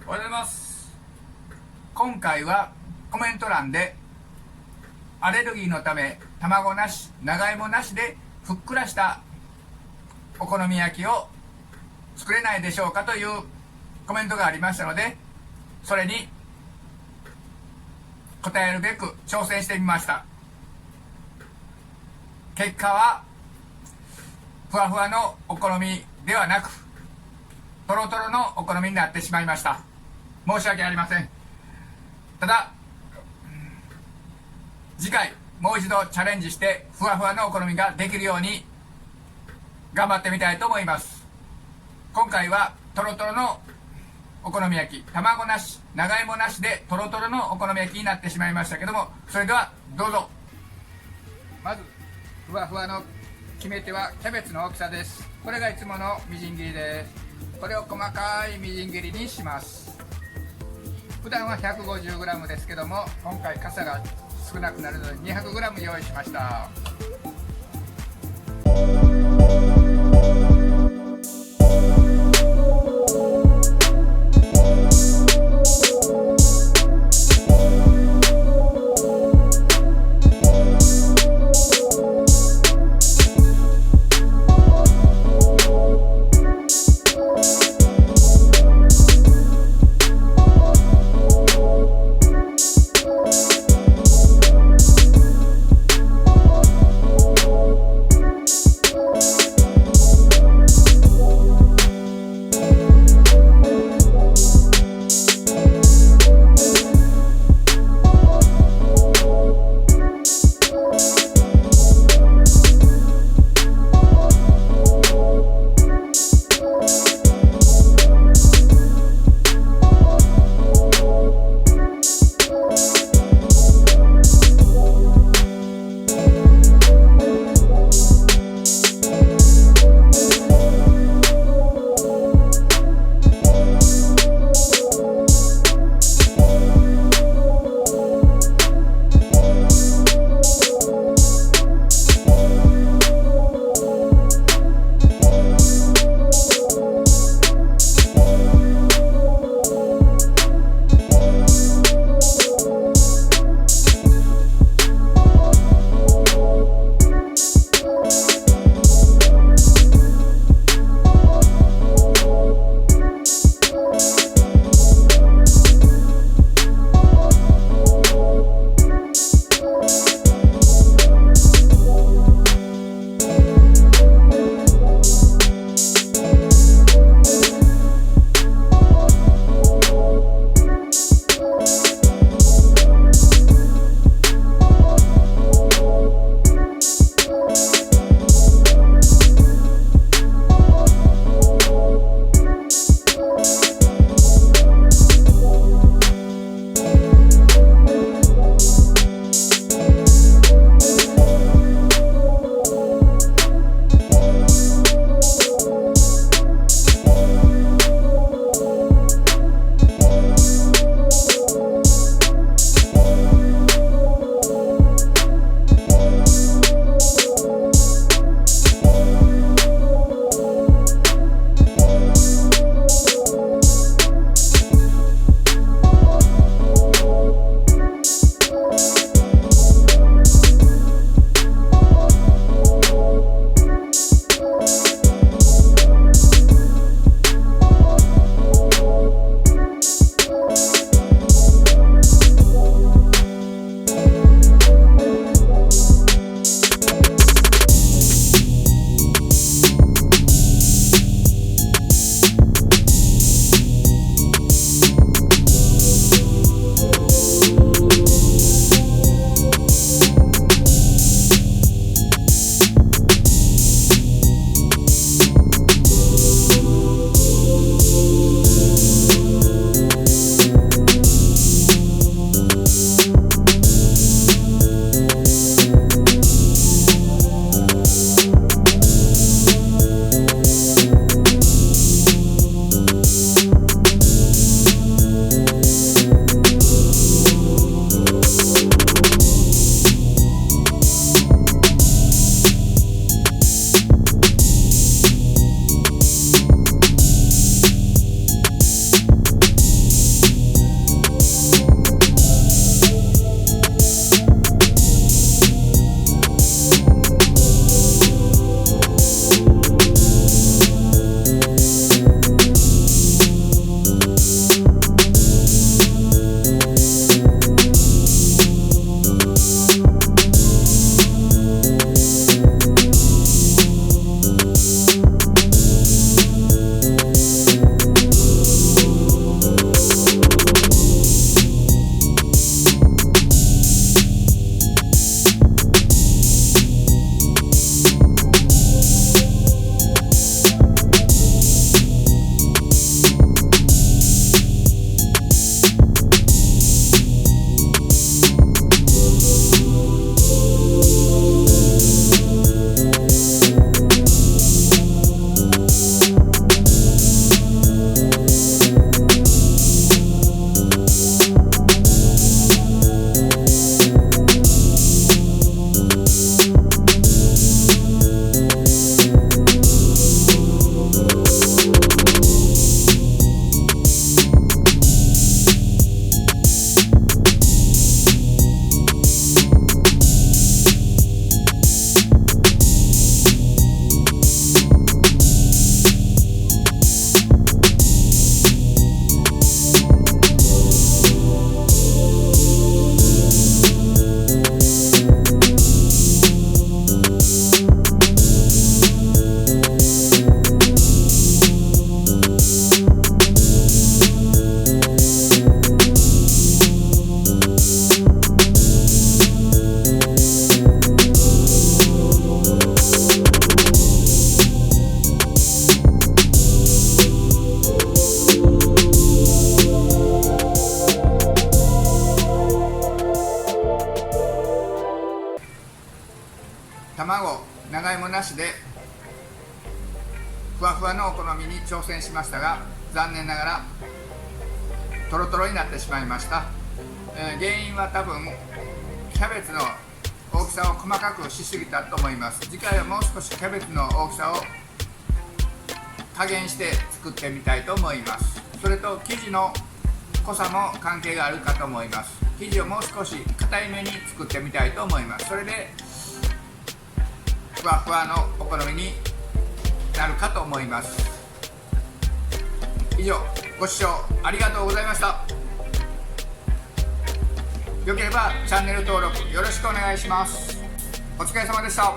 おはようございます。今回はコメント欄でアレルギーのため卵なし、長芋なしでふっくらしたお好み焼きを作れないでしょうかというコメントがありましたので、それに答えるべく挑戦してみました。結果はふわふわのお好みではなくとろとろのお好みになってしまいました。申し訳ありません。ただ次回もう一度チャレンジしてふわふわのお好みができるように頑張ってみたいと思います。今回はとろとろのお好み焼き、卵なし、長芋なしでとろとろのお好み焼きになってしまいましたけども、それではどうぞ。まずふわふわの決め手はキャベツの大きさです。これがいつものみじん切りです。これを細かいみじん切りにします。普段は 150g ですけども、今回かさが少なくなるので 200g 用意しました。卵、長芋なしでふわふわのお好みに挑戦しましたが、残念ながらトロトロになってしまいました。原因は多分キャベツの大きさを細かくしすぎたと思います。次回はもう少しキャベツの大きさを加減して作ってみたいと思います。それと生地の濃さも関係があるかと思います。生地をもう少し硬いめに作ってみたいと思います。それでふわふわのお好みになるかと思います。以上、ご視聴ありがとうございました。よければチャンネル登録よろしくお願いします。お疲れ様でした。